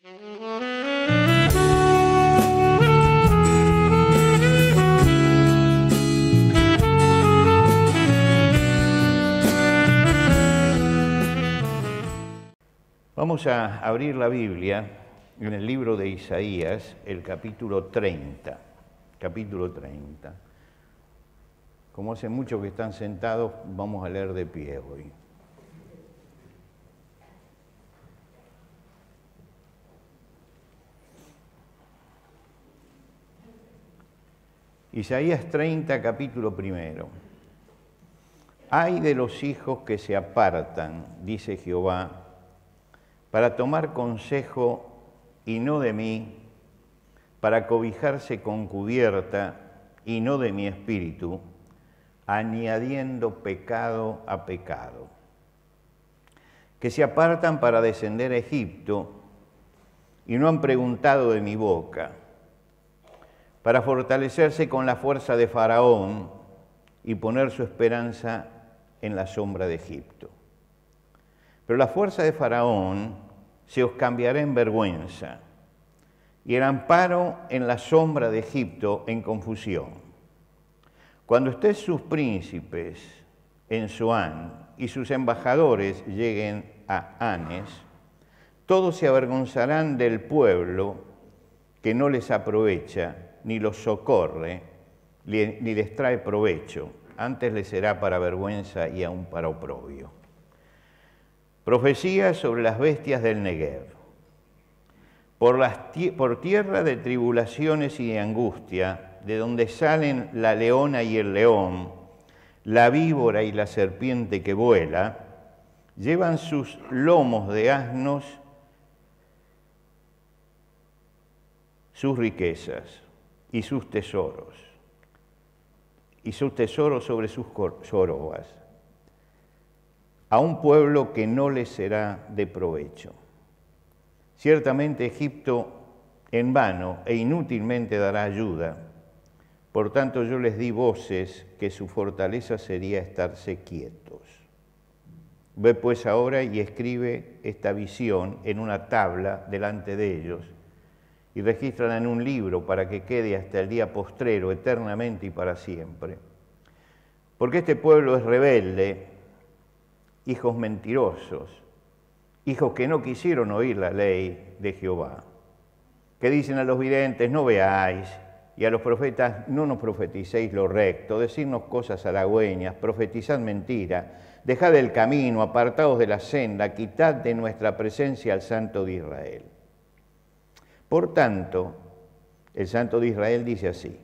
Vamos a abrir la Biblia en el libro de Isaías, el capítulo 30. Capítulo 30. Como hace mucho que están sentados, vamos a leer de pie hoy. Isaías 30, capítulo 1. Ay de los hijos que se apartan, dice Jehová, para tomar consejo y no de mí, para cobijarse con cubierta y no de mi espíritu, añadiendo pecado a pecado. Que se apartan para descender a Egipto y no han preguntado de mi boca, para fortalecerse con la fuerza de Faraón y poner su esperanza en la sombra de Egipto. Pero la fuerza de Faraón se os cambiará en vergüenza, y el amparo en la sombra de Egipto en confusión. Cuando estén sus príncipes en Zoán y sus embajadores lleguen a Anes, todos se avergonzarán del pueblo que no les aprovecha, ni los socorre, ni les trae provecho. Antes les será para vergüenza y aún para oprobio. Profecía sobre las bestias del Negev. Por tierra de tribulaciones y de angustia, de donde salen la leona y el león, la víbora y la serpiente que vuela, llevan sus lomos de asnos, sus riquezas y sus tesoros sobre sus jorobas, a un pueblo que no les será de provecho. Ciertamente Egipto en vano e inútilmente dará ayuda, por tanto yo les di voces que su fortaleza sería estarse quietos. Ve pues ahora y escribe esta visión en una tabla delante de ellos y regístrala en un libro para que quede hasta el día postrero, eternamente y para siempre. Porque este pueblo es rebelde, hijos mentirosos, hijos que no quisieron oír la ley de Jehová, que dicen a los videntes, no veáis, y a los profetas, no nos profeticéis lo recto, decidnos cosas halagüeñas, profetizad mentira, dejad el camino, apartaos de la senda, quitad de nuestra presencia al Santo de Israel. Por tanto, el Santo de Israel dice así,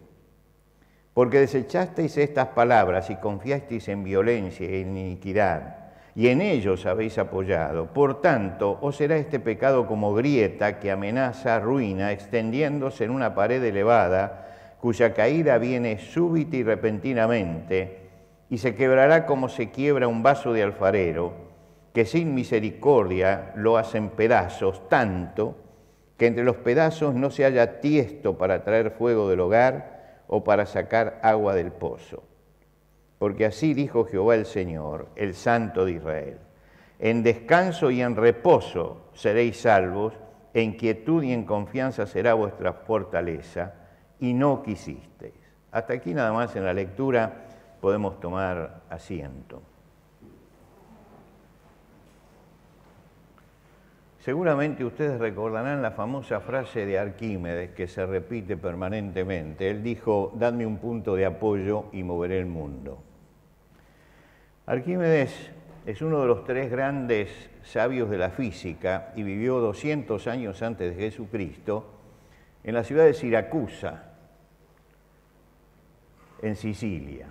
porque desechasteis estas palabras y confiasteis en violencia e iniquidad, y en ellos habéis apoyado. Por tanto, os será este pecado como grieta que amenaza ruina, extendiéndose en una pared elevada, cuya caída viene súbita y repentinamente, y se quebrará como se quiebra un vaso de alfarero, que sin misericordia lo hacen pedazos, tanto que entre los pedazos no se halla tiesto para traer fuego del hogar o para sacar agua del pozo. Porque así dijo Jehová el Señor, el Santo de Israel, en descanso y en reposo seréis salvos, en quietud y en confianza será vuestra fortaleza, y no quisisteis. Hasta aquí nada más en la lectura podemos tomar asiento. Seguramente ustedes recordarán la famosa frase de Arquímedes que se repite permanentemente. Él dijo, dadme un punto de apoyo y moveré el mundo. Arquímedes es uno de los tres grandes sabios de la física y vivió 200 años antes de Jesucristo en la ciudad de Siracusa, en Sicilia.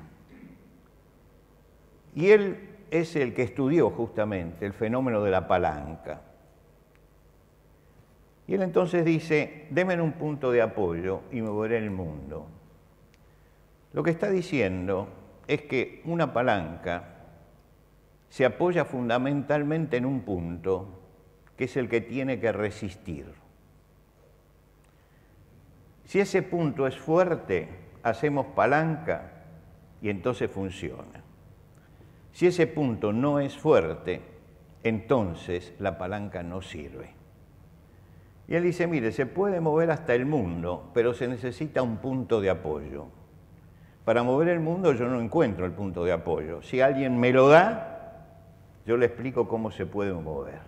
Y él es el que estudió justamente el fenómeno de la palanca. Y él entonces dice, denme un punto de apoyo y moveré el mundo. Lo que está diciendo es que una palanca se apoya fundamentalmente en un punto, que es el que tiene que resistir. Si ese punto es fuerte, hacemos palanca y entonces funciona. Si ese punto no es fuerte, entonces la palanca no sirve. Y él dice, mire, se puede mover hasta el mundo, pero se necesita un punto de apoyo. Para mover el mundo yo no encuentro el punto de apoyo. Si alguien me lo da, yo le explico cómo se puede mover.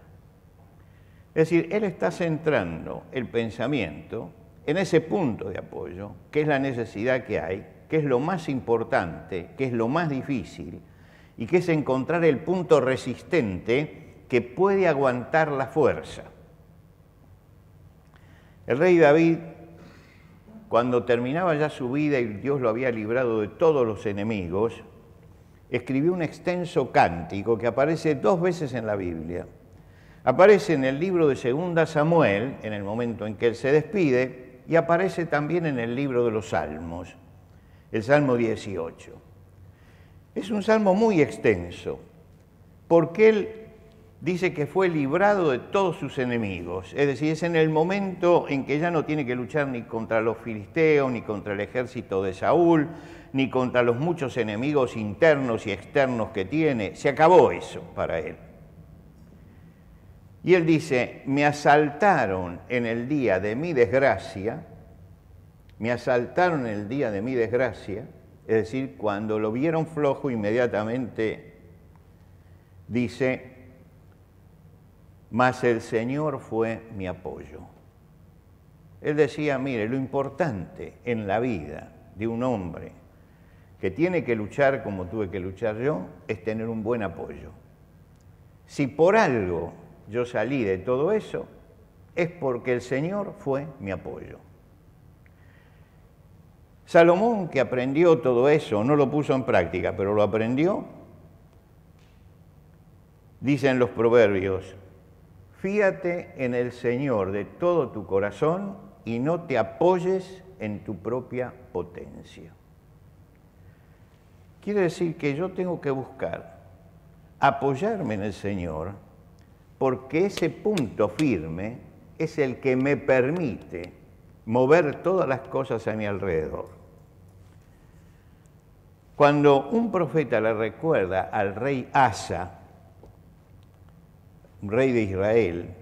Es decir, él está centrando el pensamiento en ese punto de apoyo, que es la necesidad que hay, que es lo más importante, que es lo más difícil, y que es encontrar el punto resistente que puede aguantar la fuerza. El rey David, cuando terminaba ya su vida y Dios lo había librado de todos los enemigos, escribió un extenso cántico que aparece 2 veces en la Biblia. Aparece en el libro de 2 Samuel, en el momento en que él se despide, y aparece también en el libro de los Salmos, el Salmo 18. Es un salmo muy extenso, porque él dice que fue librado de todos sus enemigos. Es decir, es en el momento en que ya no tiene que luchar ni contra los filisteos, ni contra el ejército de Saúl, ni contra los muchos enemigos internos y externos que tiene. Se acabó eso para él. Y él dice, me asaltaron en el día de mi desgracia, me asaltaron en el día de mi desgracia, es decir, cuando lo vieron flojo, inmediatamente dice, mas el Señor fue mi apoyo. Él decía, mire, lo importante en la vida de un hombre que tiene que luchar como tuve que luchar yo, es tener un buen apoyo. Si por algo yo salí de todo eso, es porque el Señor fue mi apoyo. Salomón, que aprendió todo eso, no lo puso en práctica, pero lo aprendió, dice en los Proverbios, fíate en el Señor de todo tu corazón y no te apoyes en tu propia potencia. Quiere decir que yo tengo que buscar apoyarme en el Señor, porque ese punto firme es el que me permite mover todas las cosas a mi alrededor. Cuando un profeta le recuerda al rey Asa, rey de Israel,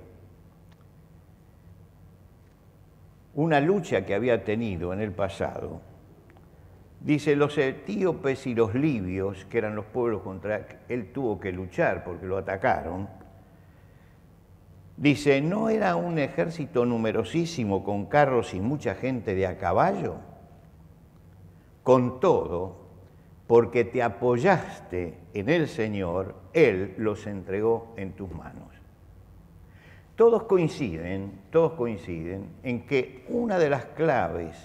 una lucha que había tenido en el pasado, dice, los etíopes y los libios, que eran los pueblos contra que él tuvo que luchar porque lo atacaron, dice, ¿no era un ejército numerosísimo con carros y mucha gente de a caballo? Con todo, porque te apoyaste en el Señor, Él los entregó en tus manos. Todos coinciden en que una de las claves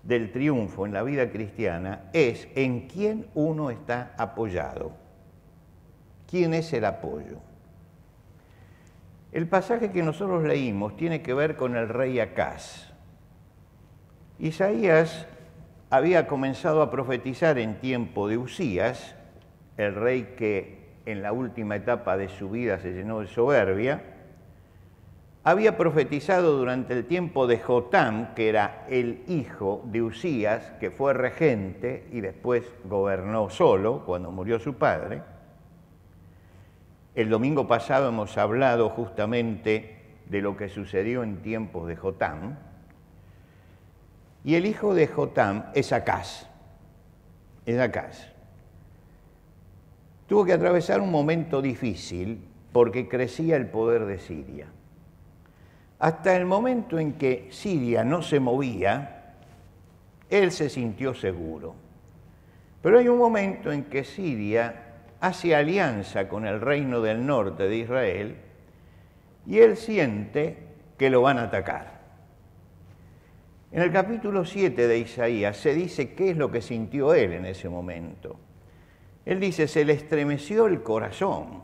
del triunfo en la vida cristiana es en quién uno está apoyado. ¿Quién es el apoyo? El pasaje que nosotros leímos tiene que ver con el rey Acaz. Isaías había comenzado a profetizar en tiempo de Usías, el rey que en la última etapa de su vida se llenó de soberbia. Había profetizado durante el tiempo de Jotam, que era el hijo de Usías, que fue regente y después gobernó solo cuando murió su padre. El domingo pasado hemos hablado justamente de lo que sucedió en tiempos de Jotam. Y el hijo de Jotam es Acaz. Tuvo que atravesar un momento difícil porque crecía el poder de Siria. Hasta el momento en que Siria no se movía, él se sintió seguro. Pero hay un momento en que Siria hace alianza con el reino del norte de Israel y él siente que lo van a atacar. En el capítulo 7 de Isaías se dice qué es lo que sintió él en ese momento. Él dice, se le estremeció el corazón,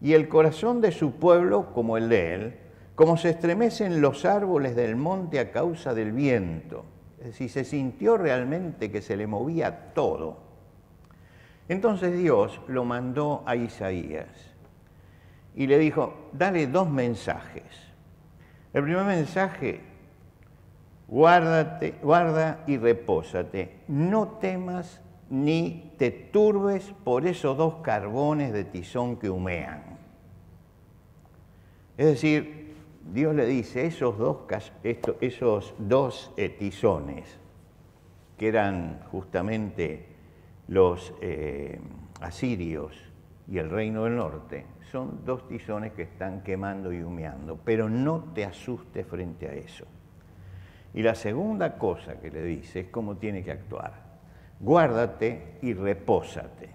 y el corazón de su pueblo como el de él, como se estremecen los árboles del monte a causa del viento. Es decir, se sintió realmente que se le movía todo. Entonces Dios lo mandó a Isaías y le dijo, dale 2 mensajes. El primer mensaje, guarda y repósate, no temas ni te turbes por esos 2 carbones de tizón que humean. Es decir, Dios le dice, esos dos tizones, que eran justamente los asirios y el reino del norte, son dos tizones que están quemando y humeando, pero no te asustes frente a eso. Y la segunda cosa que le dice es cómo tiene que actuar. Guárdate y repósate.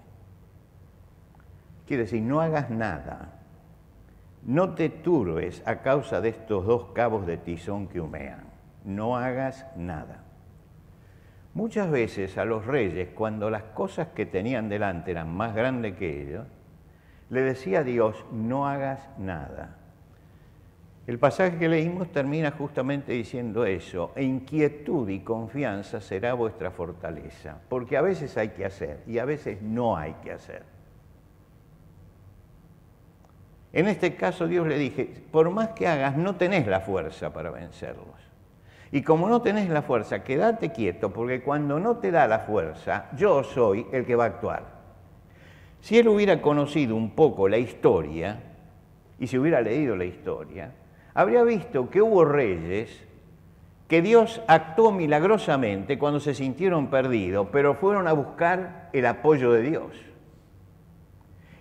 Quiere decir, no hagas nada. No te turbes a causa de estos dos cabos de tizón que humean. No hagas nada. Muchas veces a los reyes, cuando las cosas que tenían delante eran más grandes que ellos, le decía a Dios, no hagas nada. El pasaje que leímos termina justamente diciendo eso, e inquietud y confianza será vuestra fortaleza, porque a veces hay que hacer y a veces no hay que hacer. En este caso Dios le dije, por más que hagas, no tenés la fuerza para vencerlos. Y como no tenés la fuerza, quédate quieto, porque cuando no te da la fuerza, yo soy el que va a actuar. Si él hubiera conocido un poco la historia, y si hubiera leído la historia, habría visto que hubo reyes que Dios actuó milagrosamente cuando se sintieron perdidos, pero fueron a buscar el apoyo de Dios.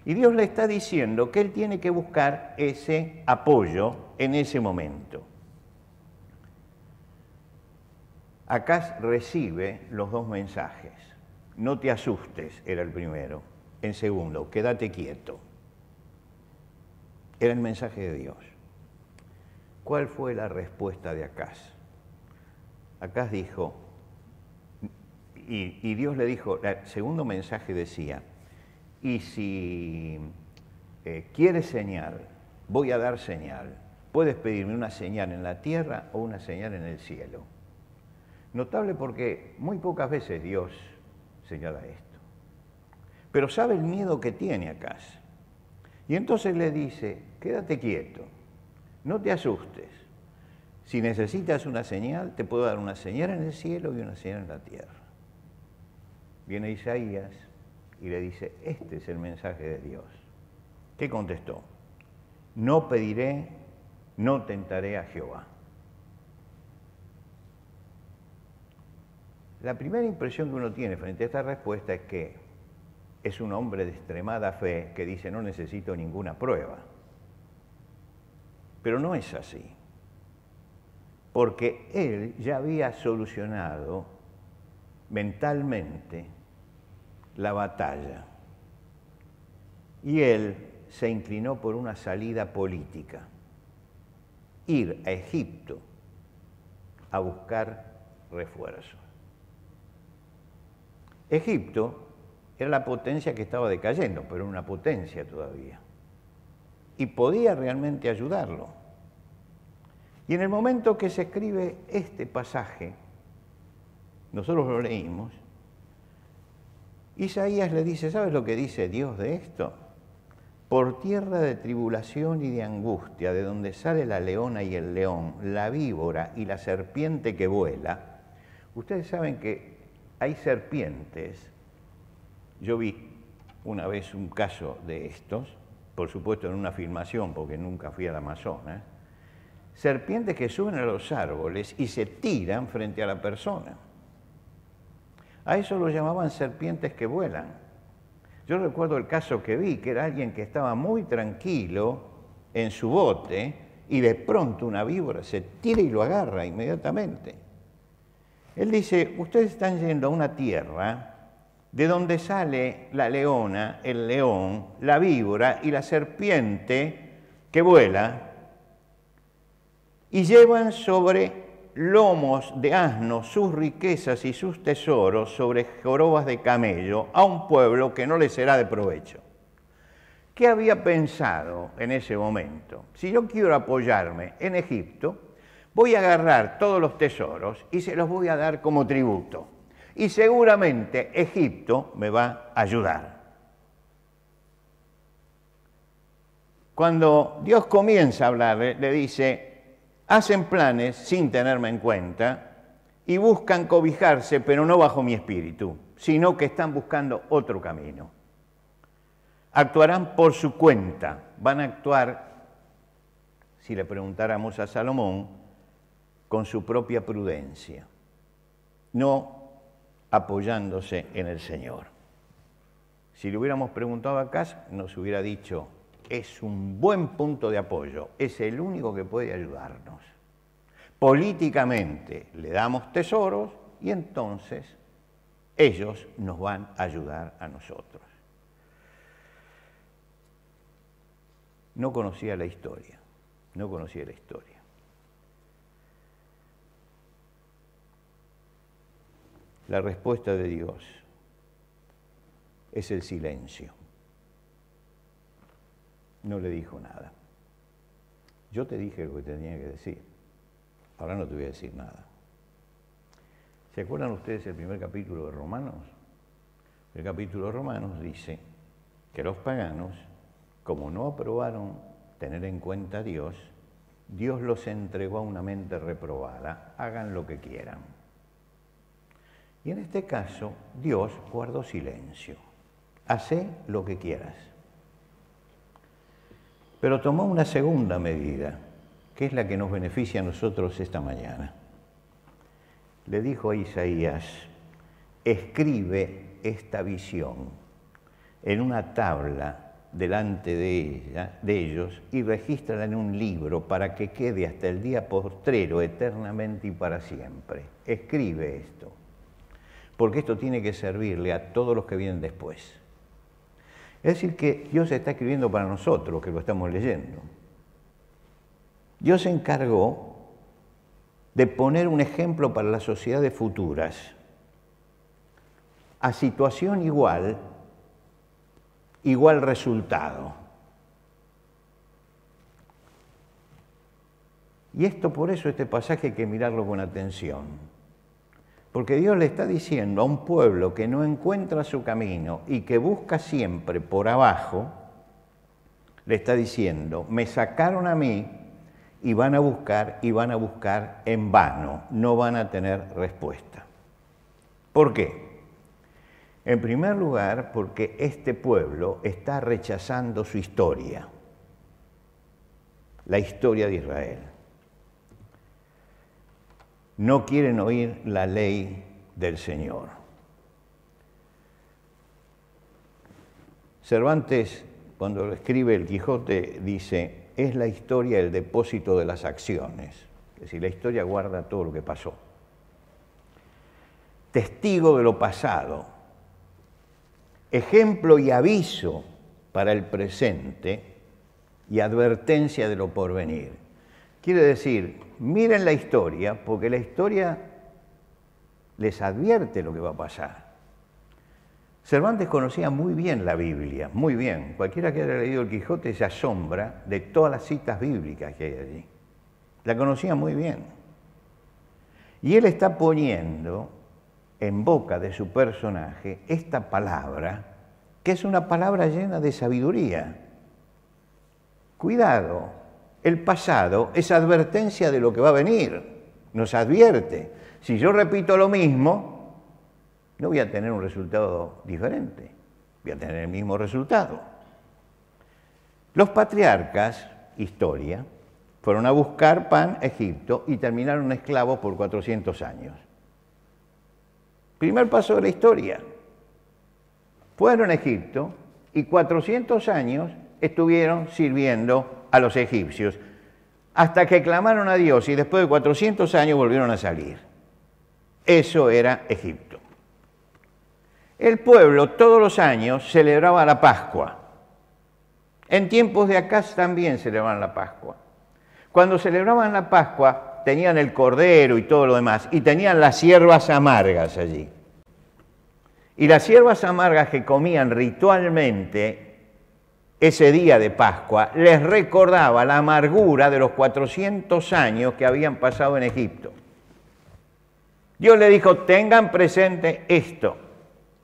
Y Dios le está diciendo que él tiene que buscar ese apoyo en ese momento. Acaz recibe los dos mensajes. No te asustes, era el primero. En segundo, quédate quieto. Era el mensaje de Dios. ¿Cuál fue la respuesta de Acaz? Acaz dijo, y Dios le dijo, el segundo mensaje decía, y si quieres señal, voy a dar señal. Puedes pedirme una señal en la tierra o una señal en el cielo. Notable porque muy pocas veces Dios señala esto. Pero sabe el miedo que tiene Acaz. Y entonces le dice, quédate quieto, no te asustes. Si necesitas una señal, te puedo dar una señal en el cielo y una señal en la tierra. Viene Isaías y le dice, este es el mensaje de Dios. ¿Qué contestó? No pediré, no tentaré a Jehová. La primera impresión que uno tiene frente a esta respuesta es que es un hombre de extremada fe que dice no necesito ninguna prueba. Pero no es así, porque él ya había solucionado mentalmente la batalla y él se inclinó por una salida política, ir a Egipto a buscar refuerzos. Egipto era la potencia que estaba decayendo, pero era una potencia todavía. Y podía realmente ayudarlo. Y en el momento que se escribe este pasaje, nosotros lo leímos, Isaías le dice, ¿sabes lo que dice Dios de esto? Por tierra de tribulación y de angustia, de donde sale la leona y el león, la víbora y la serpiente que vuela. Ustedes saben que hay serpientes. Yo vi una vez un caso de estos, por supuesto en una filmación, porque nunca fui al Amazonas, serpientes que suben a los árboles y se tiran frente a la persona. A eso lo llamaban serpientes que vuelan. Yo recuerdo el caso que vi, que era alguien que estaba muy tranquilo en su bote y de pronto una víbora se tira y lo agarra inmediatamente. Él dice, ustedes están yendo a una tierra de donde sale la leona, el león, la víbora y la serpiente que vuela, y llevan sobre lomos de asnos sus riquezas y sus tesoros sobre jorobas de camello a un pueblo que no les será de provecho. ¿Qué había pensado en ese momento? Si yo quiero apoyarme en Egipto, voy a agarrar todos los tesoros y se los voy a dar como tributo. Y seguramente Egipto me va a ayudar. Cuando Dios comienza a hablarle, le dice, hacen planes sin tenerme en cuenta y buscan cobijarse, pero no bajo mi espíritu, sino que están buscando otro camino. Actuarán por su cuenta, van a actuar si le preguntáramos a Salomón, con su propia prudencia, no apoyándose en el Señor. Si le hubiéramos preguntado a Acaz, nos hubiera dicho, es un buen punto de apoyo, es el único que puede ayudarnos. Políticamente le damos tesoros y entonces ellos nos van a ayudar a nosotros. No conocía la historia, no conocía la historia. La respuesta de Dios es el silencio. No le dijo nada. Yo te dije lo que tenía que decir. Ahora no te voy a decir nada. ¿Se acuerdan ustedes el primer capítulo de Romanos? El capítulo de Romanos dice que los paganos, como no aprobaron tener en cuenta a Dios, Dios los entregó a una mente reprobada. Hagan lo que quieran. Y en este caso, Dios guardó silencio. Hacé lo que quieras. Pero tomó una segunda medida, que es la que nos beneficia a nosotros esta mañana. Le dijo a Isaías, escribe esta visión en una tabla delante de ellos y regístrala en un libro para que quede hasta el día postrero, eternamente y para siempre. Escribe esto, porque esto tiene que servirle a todos los que vienen después. Es decir, que Dios está escribiendo para nosotros, que lo estamos leyendo. Dios se encargó de poner un ejemplo para las sociedades futuras. A situación igual, igual resultado. Y esto, por eso, este pasaje hay que mirarlo con atención. Porque Dios le está diciendo a un pueblo que no encuentra su camino y que busca siempre por abajo, le está diciendo, me sacaron a mí y van a buscar en vano, no van a tener respuesta. ¿Por qué? En primer lugar, porque este pueblo está rechazando su historia, la historia de Israel. No quieren oír la ley del Señor. Cervantes, cuando escribe el Quijote, dice, es la historia el depósito de las acciones. Es decir, la historia guarda todo lo que pasó. Testigo de lo pasado. Ejemplo y aviso para el presente y advertencia de lo porvenir. Quiere decir, miren la historia, porque la historia les advierte lo que va a pasar. Cervantes conocía muy bien la Biblia, muy bien. Cualquiera que haya leído el Quijote se asombra de todas las citas bíblicas que hay allí. La conocía muy bien. Y él está poniendo en boca de su personaje esta palabra, que es una palabra llena de sabiduría. Cuidado, el pasado es advertencia de lo que va a venir, nos advierte. Si yo repito lo mismo, no voy a tener un resultado diferente, voy a tener el mismo resultado. Los patriarcas, historia, fueron a buscar pan a Egipto y terminaron esclavos por 400 años. Primer paso de la historia. Fueron a Egipto y 400 años estuvieron sirviendo a los egipcios, hasta que clamaron a Dios y después de 400 años volvieron a salir. Eso era Egipto. El pueblo todos los años celebraba la Pascua. En tiempos de Acaz también celebraban la Pascua. Cuando celebraban la Pascua tenían el cordero y todo lo demás, y tenían las hierbas amargas allí. Y las hierbas amargas que comían ritualmente ese día de Pascua les recordaba la amargura de los 400 años que habían pasado en Egipto. Dios le dijo, tengan presente esto.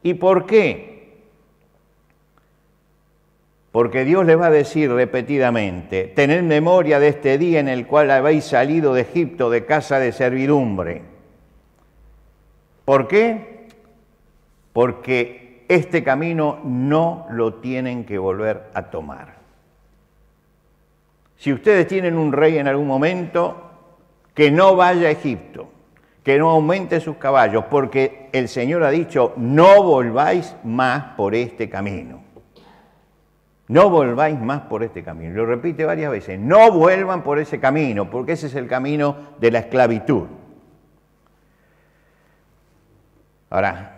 ¿Y por qué? Porque Dios les va a decir repetidamente, tened memoria de este día en el cual habéis salido de Egipto de casa de servidumbre. ¿Por qué? Porque este camino no lo tienen que volver a tomar. Si ustedes tienen un rey en algún momento, que no vaya a Egipto, que no aumente sus caballos, porque el Señor ha dicho, no volváis más por este camino. No volváis más por este camino. Lo repite varias veces, no vuelvan por ese camino, porque ese es el camino de la esclavitud. Ahora,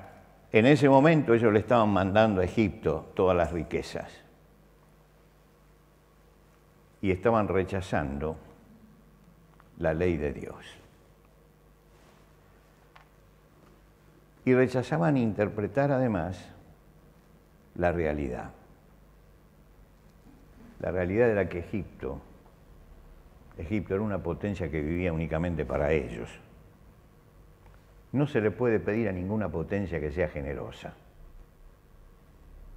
en ese momento ellos le estaban mandando a Egipto todas las riquezas y estaban rechazando la ley de Dios. Y rechazaban interpretar además la realidad. La realidad era que Egipto era una potencia que vivía únicamente para ellos. No se le puede pedir a ninguna potencia que sea generosa.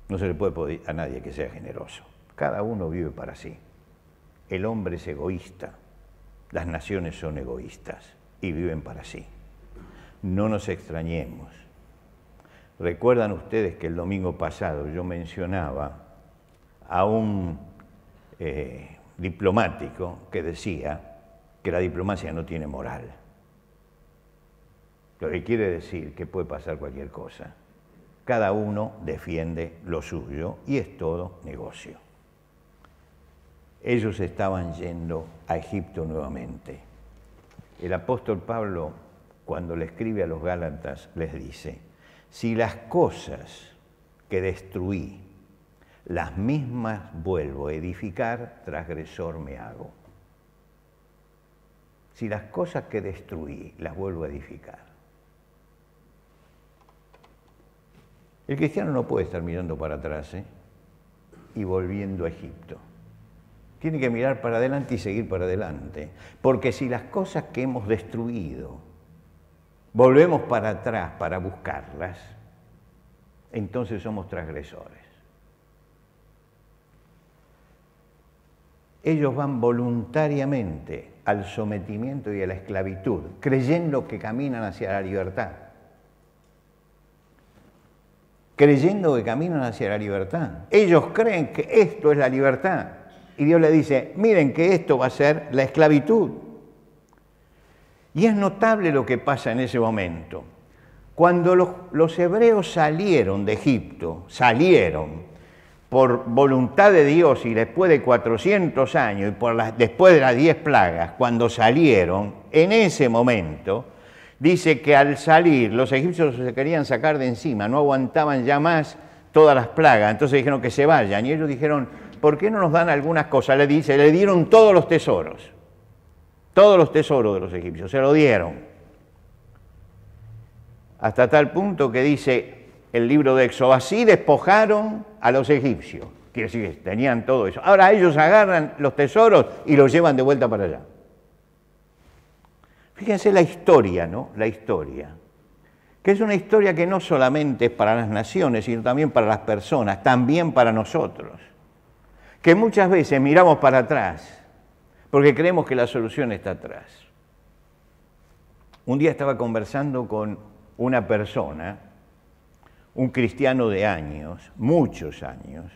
No se le puede pedir a nadie que sea generoso. Cada uno vive para sí. El hombre es egoísta. Las naciones son egoístas y viven para sí. No nos extrañemos. ¿Recuerdan ustedes que el domingo pasado yo mencionaba a un diplomático que decía que la diplomacia no tiene moral? Lo que quiere decir que puede pasar cualquier cosa. Cada uno defiende lo suyo y es todo negocio. Ellos estaban yendo a Egipto nuevamente. El apóstol Pablo, cuando le escribe a los Gálatas, les dice, si las cosas que destruí, las mismas vuelvo a edificar, transgresor me hago. Si las cosas que destruí, las vuelvo a edificar. El cristiano no puede estar mirando para atrás y volviendo a Egipto. Tiene que mirar para adelante y seguir para adelante. Porque si las cosas que hemos destruido volvemos para atrás para buscarlas, entonces somos transgresores. Ellos van voluntariamente al sometimiento y a la esclavitud, creyendo que caminan hacia la libertad. Creyendo que caminan hacia la libertad. Ellos creen que esto es la libertad. Y Dios les dice, miren que esto va a ser la esclavitud. Y es notable lo que pasa en ese momento. Cuando los hebreos salieron de Egipto, salieron por voluntad de Dios y después de 400 años y después de las 10 plagas, cuando salieron, en ese momento, dice que al salir los egipcios se querían sacar de encima, no aguantaban ya más todas las plagas, entonces dijeron que se vayan. Y ellos dijeron, ¿por qué no nos dan algunas cosas? Le dieron todos los tesoros de los egipcios, se lo dieron. Hasta tal punto que dice el libro de Éxodo, así despojaron a los egipcios. Quiere decir que tenían todo eso. Ahora ellos agarran los tesoros y los llevan de vuelta para allá. Fíjense la historia, ¿no? La historia. Que es una historia que no solamente es para las naciones, sino también para las personas, también para nosotros. Que muchas veces miramos para atrás porque creemos que la solución está atrás. Un día estaba conversando con una persona, un cristiano de años, muchos años,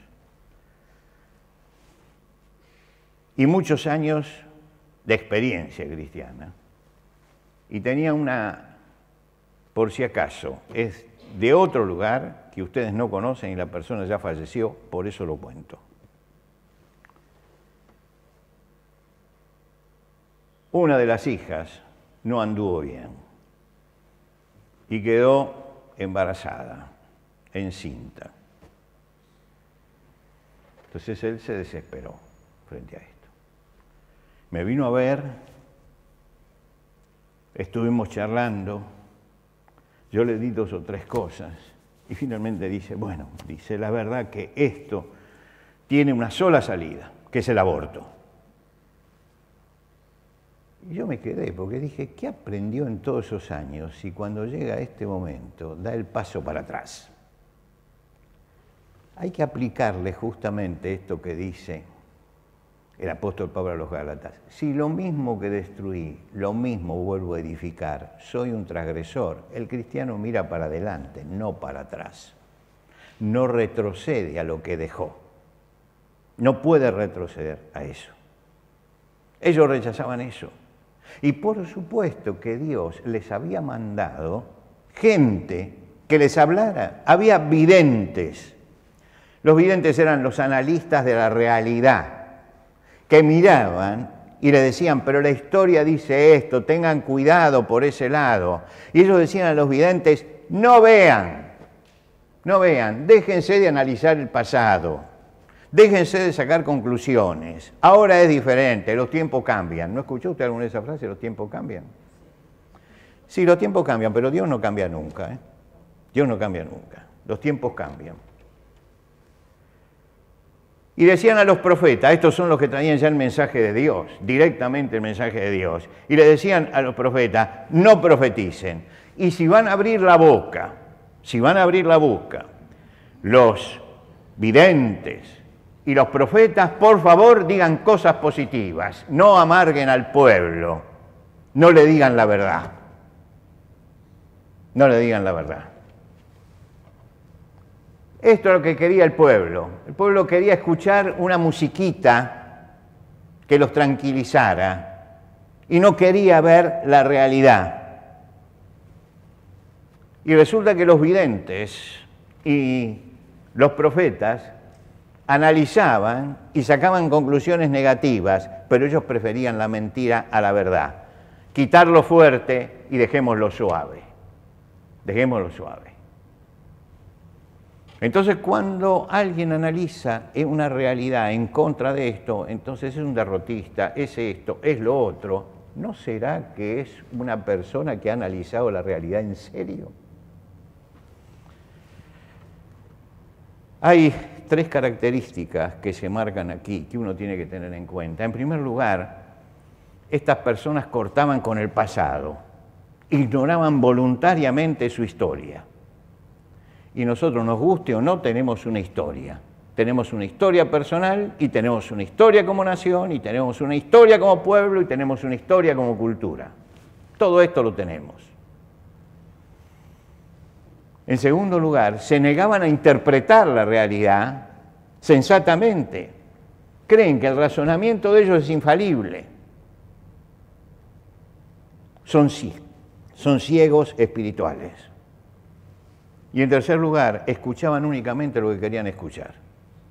y muchos años de experiencia cristiana. Y tenía una, por si acaso, es de otro lugar que ustedes no conocen y la persona ya falleció, por eso lo cuento. Una de las hijas no anduvo bien y quedó embarazada, encinta. Entonces él se desesperó frente a esto. Me vino a ver, estuvimos charlando, yo le di 2 o 3 cosas y finalmente dice, bueno, dice la verdad que esto tiene una sola salida, que es el aborto. Y yo me quedé porque dije, ¿qué aprendió en todos esos años si cuando llega este momento da el paso para atrás? Hay que aplicarle justamente esto que dice el apóstol Pablo a los Gálatas. Si lo mismo que destruí, lo mismo vuelvo a edificar, soy un transgresor. El cristiano mira para adelante, no para atrás. No retrocede a lo que dejó. No puede retroceder a eso. Ellos rechazaban eso. Y por supuesto que Dios les había mandado gente que les hablara. Había videntes. Los videntes eran los analistas de la realidad, que miraban y le decían, pero la historia dice esto, tengan cuidado por ese lado. Y ellos decían a los videntes, no vean, déjense de analizar el pasado, déjense de sacar conclusiones. Ahora es diferente, los tiempos cambian. ¿No escuchó usted alguna de esas frases? ¿Los tiempos cambian? Sí, los tiempos cambian, pero Dios no cambia nunca, ¿eh? Dios no cambia nunca. Los tiempos cambian. Y decían a los profetas, estos son los que traían ya el mensaje de Dios, directamente el mensaje de Dios, y le decían a los profetas, no profeticen. Y si van a abrir la boca, los videntes y los profetas, por favor, digan cosas positivas, no amarguen al pueblo, no le digan la verdad. No le digan la verdad. Esto es lo que quería el pueblo. El pueblo quería escuchar una musiquita que los tranquilizara y no quería ver la realidad. Y resulta que los videntes y los profetas analizaban y sacaban conclusiones negativas, pero ellos preferían la mentira a la verdad. Quitarlo fuerte y dejémoslo suave. Dejémoslo suave. Entonces, cuando alguien analiza una realidad en contra de esto, entonces es un derrotista, es esto, es lo otro. ¿No será que es una persona que ha analizado la realidad en serio? Hay tres características que se marcan aquí, que uno tiene que tener en cuenta. En primer lugar, estas personas cortaban con el pasado, ignoraban voluntariamente su historia. Y nosotros, nos guste o no, tenemos una historia. Tenemos una historia personal y tenemos una historia como nación y tenemos una historia como pueblo y tenemos una historia como cultura. Todo esto lo tenemos. En segundo lugar, se negaban a interpretar la realidad sensatamente. Creen que el razonamiento de ellos es infalible. Son ciegos espirituales. Y en tercer lugar, escuchaban únicamente lo que querían escuchar.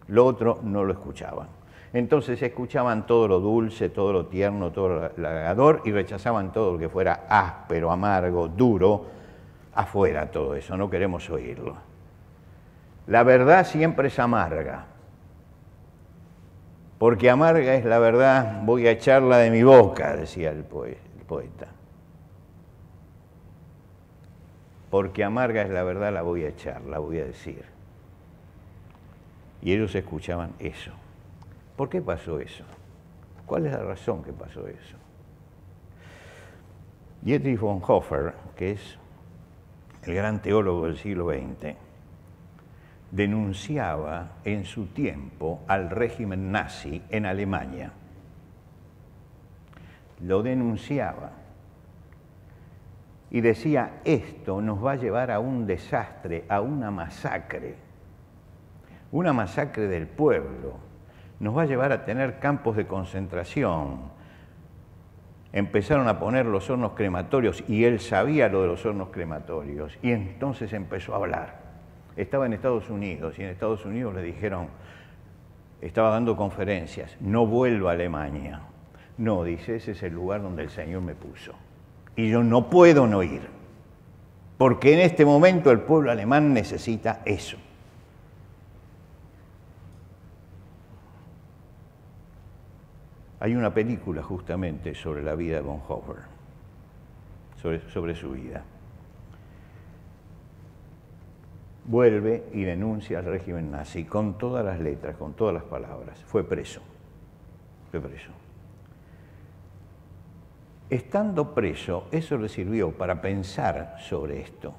Lo otro no lo escuchaban. Entonces escuchaban todo lo dulce, todo lo tierno, todo lo halagador y rechazaban todo lo que fuera áspero, amargo, duro. Afuera todo eso, no queremos oírlo. La verdad siempre es amarga. Porque amarga es la verdad, voy a echarla de mi boca, decía el poeta. Porque amarga es la verdad, la voy a echar, la voy a decir. Y ellos escuchaban eso. ¿Por qué pasó eso? ¿Cuál es la razón que pasó eso? Dietrich Bonhoeffer, que es el gran teólogo del siglo XX, denunciaba en su tiempo al régimen nazi en Alemania. Lo denunciaba. Y decía, esto nos va a llevar a un desastre, a una masacre del pueblo. Nos va a llevar a tener campos de concentración. Empezaron a poner los hornos crematorios y él sabía lo de los hornos crematorios. Y entonces empezó a hablar. Estaba en Estados Unidos y en Estados Unidos le dijeron, estaba dando conferencias, no vuelva a Alemania. No, dice, ese es el lugar donde el Señor me puso. Y yo no puedo no ir, porque en este momento el pueblo alemán necesita eso. Hay una película justamente sobre la vida de Bonhoeffer, sobre su vida. Vuelve y denuncia al régimen nazi con todas las letras, con todas las palabras. Fue preso. Estando preso, eso le sirvió para pensar sobre esto.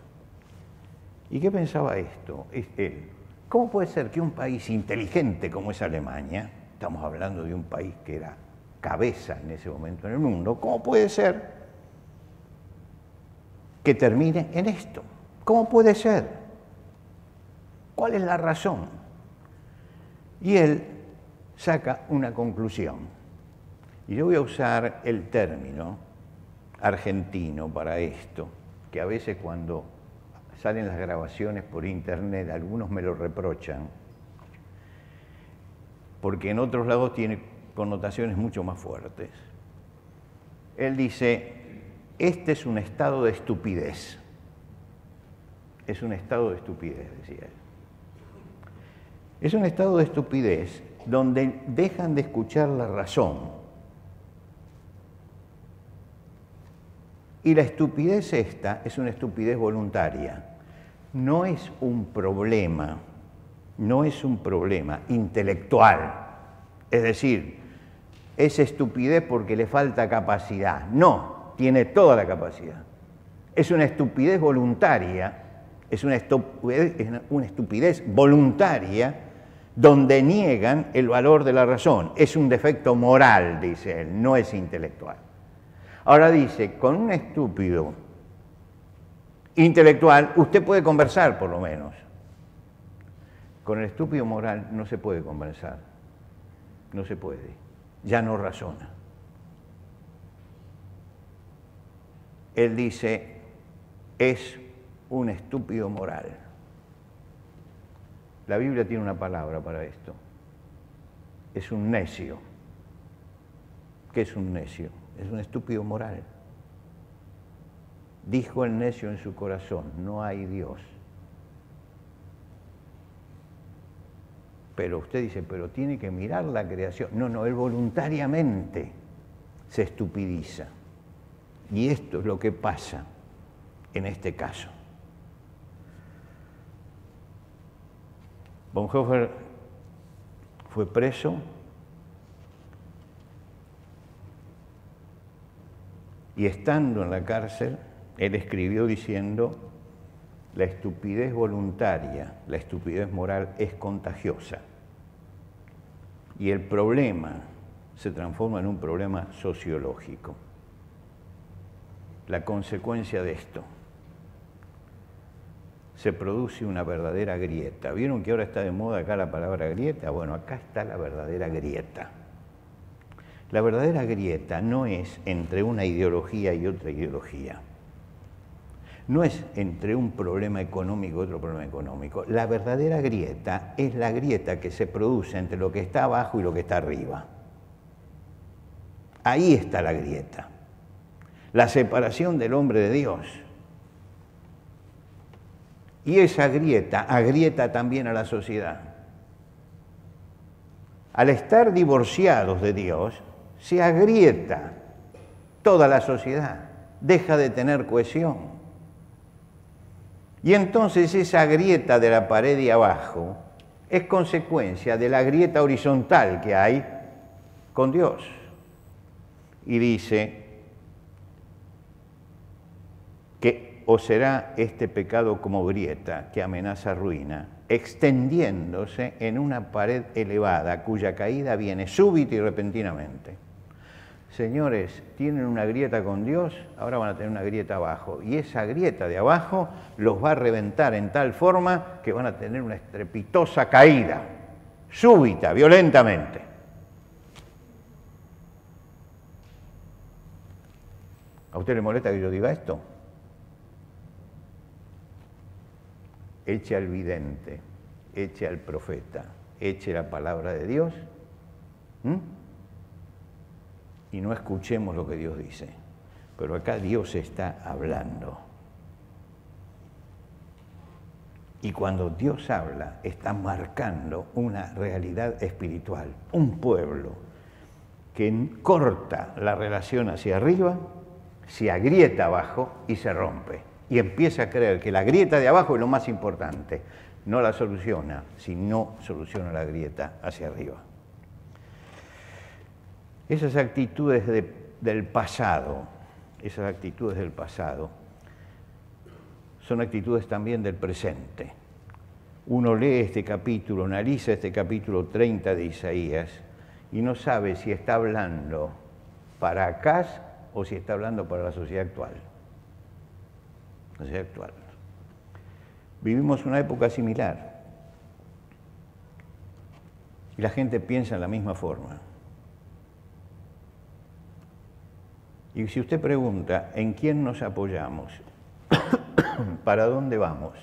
¿Y qué pensaba él? ¿Cómo puede ser que un país inteligente como es Alemania, estamos hablando de un país que era cabeza en ese momento en el mundo, cómo puede ser que termine en esto? ¿Cómo puede ser? ¿Cuál es la razón? Y él saca una conclusión. Y yo voy a usar el término argentino para esto, que a veces cuando salen las grabaciones por internet, algunos me lo reprochan, porque en otros lados tiene connotaciones mucho más fuertes. Él dice, este es un estado de estupidez. Es un estado de estupidez, decía él. Es un estado de estupidez donde dejan de escuchar la razón. Y la estupidez esta es una estupidez voluntaria. No es un problema intelectual. Es decir, es estupidez porque le falta capacidad. No, tiene toda la capacidad. Es una estupidez voluntaria, es una estupidez voluntaria donde niegan el valor de la razón. Es un defecto moral, dice él, no es intelectual. Ahora dice, con un estúpido intelectual usted puede conversar por lo menos. Con el estúpido moral no se puede conversar, no se puede, ya no razona. Él dice, es un estúpido moral. La Biblia tiene una palabra para esto. Es un necio. ¿Qué es un necio? Es un estúpido moral. Dijo el necio en su corazón, no hay Dios. Pero usted dice, pero tiene que mirar la creación. No, él voluntariamente se estupidiza. Y esto es lo que pasa en este caso. Bonhoeffer fue preso y estando en la cárcel, él escribió diciendo, la estupidez voluntaria, la estupidez moral es contagiosa. Y el problema se transforma en un problema sociológico. La consecuencia de esto, se produce una verdadera grieta. ¿Vieron que ahora está de moda acá la palabra grieta? Bueno, acá está la verdadera grieta. La verdadera grieta no es entre una ideología y otra ideología. No es entre un problema económico y otro problema económico. La verdadera grieta es la grieta que se produce entre lo que está abajo y lo que está arriba. Ahí está la grieta. La separación del hombre de Dios. Y esa grieta agrieta también a la sociedad. Al estar divorciados de Dios, se agrieta toda la sociedad, deja de tener cohesión. Y entonces esa grieta de la pared de abajo es consecuencia de la grieta horizontal que hay con Dios. Y dice que o será este pecado como grieta que amenaza ruina, extendiéndose en una pared elevada cuya caída viene súbita y repentinamente. Señores, tienen una grieta con Dios, ahora van a tener una grieta abajo. Y esa grieta de abajo los va a reventar en tal forma que van a tener una estrepitosa caída, súbita, violentamente. ¿A usted le molesta que yo diga esto? Eche al vidente, eche al profeta, eche la palabra de Dios y no escuchemos lo que Dios dice. Pero acá Dios está hablando. Y cuando Dios habla, está marcando una realidad espiritual. Un pueblo que corta la relación hacia arriba, se agrieta abajo y se rompe. Y empieza a creer que la grieta de abajo es lo más importante. No la soluciona, si no soluciona la grieta hacia arriba. Esas actitudes del pasado, son actitudes también del presente. Uno lee este capítulo, analiza este capítulo 30 de Isaías y no sabe si está hablando para Acaz o si está hablando para la sociedad actual. Vivimos una época similar y la gente piensa en la misma forma. Y si usted pregunta, ¿en quién nos apoyamos? ¿Para dónde vamos?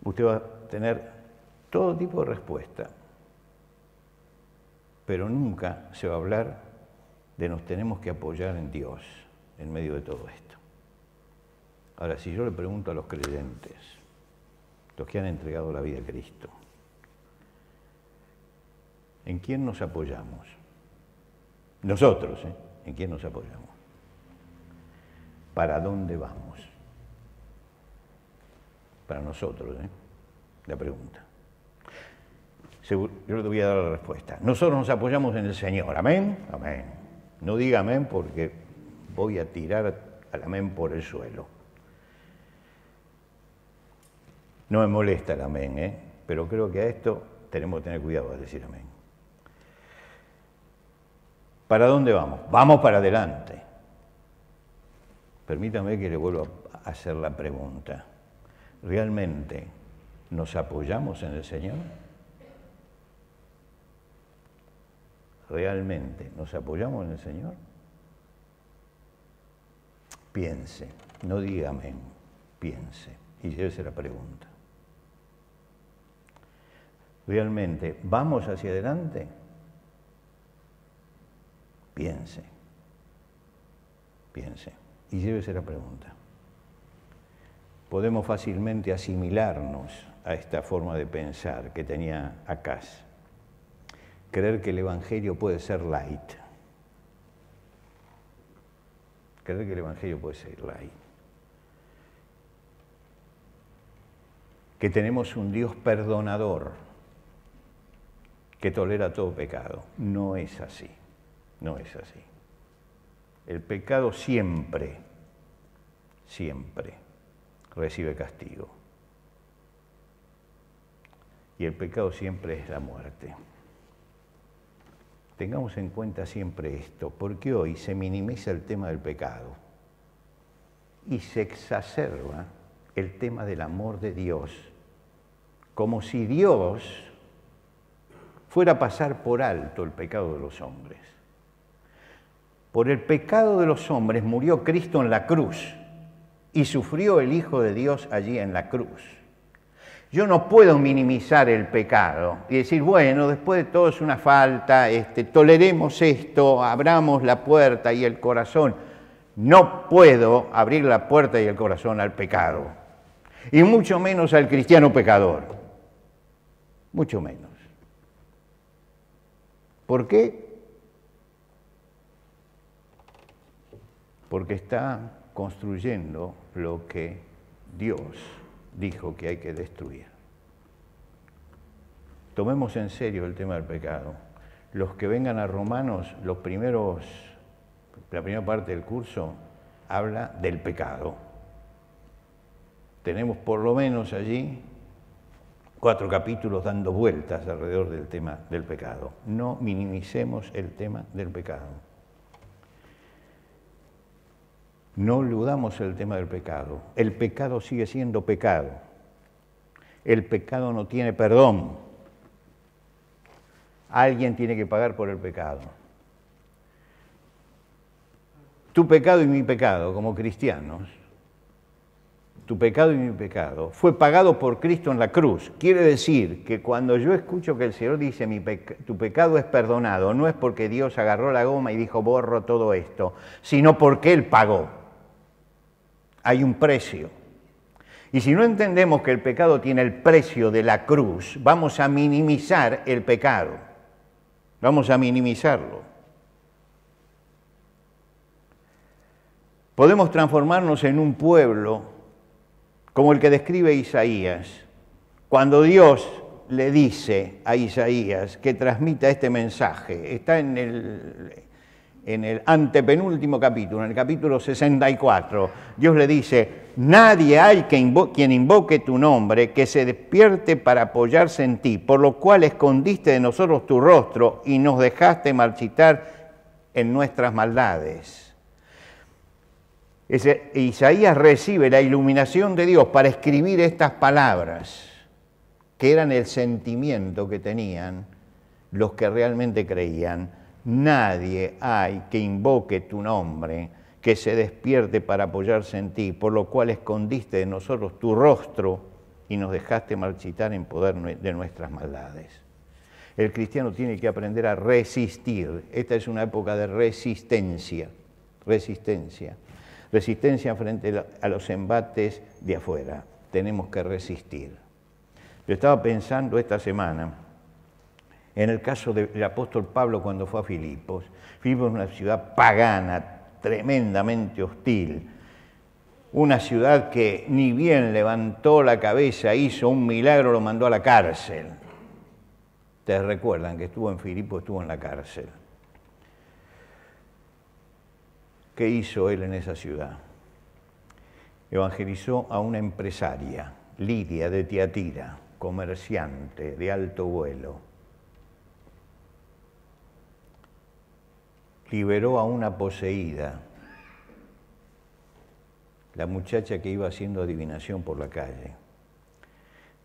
Usted va a tener todo tipo de respuesta, pero nunca se va a hablar de nos tenemos que apoyar en Dios en medio de todo esto. Ahora, si yo le pregunto a los creyentes, los que han entregado la vida a Cristo, ¿en quién nos apoyamos? Nosotros, ¿en quién nos apoyamos? ¿Para dónde vamos? Para nosotros, la pregunta. Yo le voy a dar la respuesta. Nosotros nos apoyamos en el Señor, ¿amén? Amén. No diga amén porque voy a tirar al amén por el suelo. No me molesta el amén, pero creo que a esto tenemos que tener cuidado de decir amén. ¿Para dónde vamos? Vamos para adelante. Permítame que le vuelva a hacer la pregunta. ¿Realmente nos apoyamos en el Señor? ¿Realmente nos apoyamos en el Señor? Piense, no diga amén, piense y llévese la pregunta. ¿Realmente vamos hacia adelante? Piense y llévese la pregunta. Podemos fácilmente asimilarnos a esta forma de pensar que tenía Acaz. Creer que el Evangelio puede ser light. Creer que el Evangelio puede ser light. Que tenemos un Dios perdonador que tolera todo pecado. No es así. No es así. El pecado siempre recibe castigo. Y el pecado siempre es la muerte. Tengamos en cuenta siempre esto, porque hoy se minimiza el tema del pecado y se exacerba el tema del amor de Dios, como si Dios fuera a pasar por alto el pecado de los hombres. Por el pecado de los hombres murió Cristo en la cruz y sufrió el Hijo de Dios allí en la cruz. Yo no puedo minimizar el pecado y decir, bueno, después de todo es una falta, toleremos esto, abramos la puerta y el corazón. No puedo abrir la puerta y el corazón al pecado, y mucho menos al cristiano pecador, mucho menos. ¿Por qué? Porque está construyendo lo que Dios dijo que hay que destruir. Tomemos en serio el tema del pecado. Los que vengan a Romanos, la primera parte del curso habla del pecado. Tenemos por lo menos allí 4 capítulos dando vueltas alrededor del tema del pecado. No minimicemos el tema del pecado. No eludamos el tema del pecado. El pecado sigue siendo pecado. El pecado no tiene perdón. Alguien tiene que pagar por el pecado. Tu pecado y mi pecado, como cristianos, tu pecado y mi pecado, fue pagado por Cristo en la cruz. Quiere decir que cuando yo escucho que el Señor dice tu pecado es perdonado, no es porque Dios agarró la goma y dijo borro todo esto, sino porque Él pagó. Hay un precio. Y si no entendemos que el pecado tiene el precio de la cruz, vamos a minimizar el pecado. Vamos a minimizarlo. Podemos transformarnos en un pueblo como el que describe Isaías, cuando Dios le dice a Isaías que transmita este mensaje. Está en el antepenúltimo capítulo, en el capítulo 64, Dios le dice, nadie hay quien invoque tu nombre, que se despierte para apoyarse en ti, por lo cual escondiste de nosotros tu rostro y nos dejaste marchitar en nuestras maldades. Isaías recibe la iluminación de Dios para escribir estas palabras, que eran el sentimiento que tenían los que realmente creían. Nadie hay que invoque tu nombre, que se despierte para apoyarse en ti, por lo cual escondiste de nosotros tu rostro y nos dejaste marchitar en poder de nuestras maldades. El cristiano tiene que aprender a resistir. Esta es una época de resistencia, resistencia frente a los embates de afuera. Tenemos que resistir. Yo estaba pensando esta semana en el caso del apóstol Pablo cuando fue a Filipos. Filipos es una ciudad pagana, tremendamente hostil. Una ciudad que ni bien levantó la cabeza, hizo un milagro, lo mandó a la cárcel. Ustedes recuerdan que estuvo en Filipos, estuvo en la cárcel. ¿Qué hizo él en esa ciudad? Evangelizó a una empresaria, Lidia de Tiatira, comerciante de alto vuelo. Liberó a una poseída, la muchacha que iba haciendo adivinación por la calle.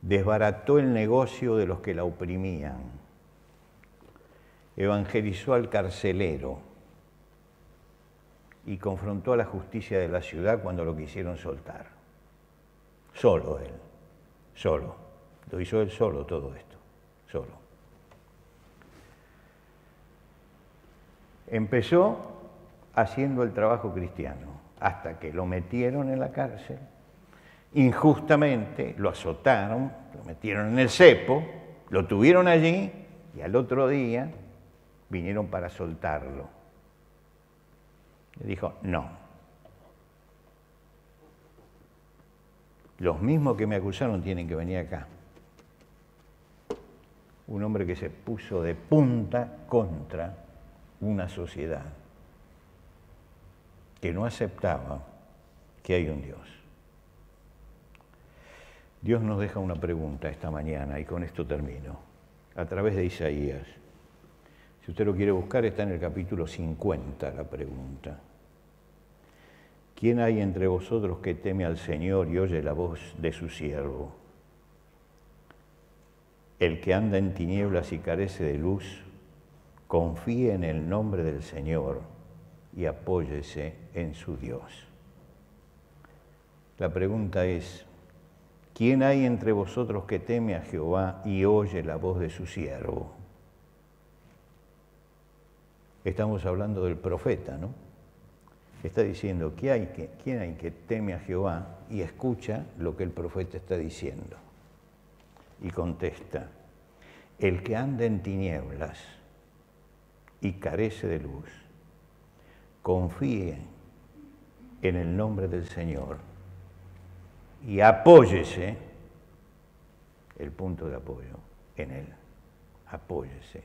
Desbarató el negocio de los que la oprimían. Evangelizó al carcelero y confrontó a la justicia de la ciudad cuando lo quisieron soltar. Solo él, solo. Lo hizo él solo todo esto, solo. Empezó haciendo el trabajo cristiano hasta que lo metieron en la cárcel. Injustamente lo azotaron, lo metieron en el cepo, lo tuvieron allí y al otro día vinieron para soltarlo. Le dijo, no. Los mismos que me acusaron tienen que venir acá. Un hombre que se puso de punta contra una sociedad que no aceptaba que hay un Dios. Dios nos deja una pregunta esta mañana y con esto termino, a través de Isaías. Si usted lo quiere buscar, está en el capítulo 50 la pregunta. ¿Quién hay entre vosotros que teme al Señor y oye la voz de su siervo? El que anda en tinieblas y carece de luz, confíe en el nombre del Señor y apóyese en su Dios. La pregunta es, ¿quién hay entre vosotros que teme a Jehová y oye la voz de su siervo? Estamos hablando del profeta, ¿no? Está diciendo, ¿quién hay que teme a Jehová y escucha lo que el profeta está diciendo? Y contesta, el que anda en tinieblas y carece de luz, confíe en el nombre del Señor y apóyese, el punto de apoyo, en Él. Apóyese.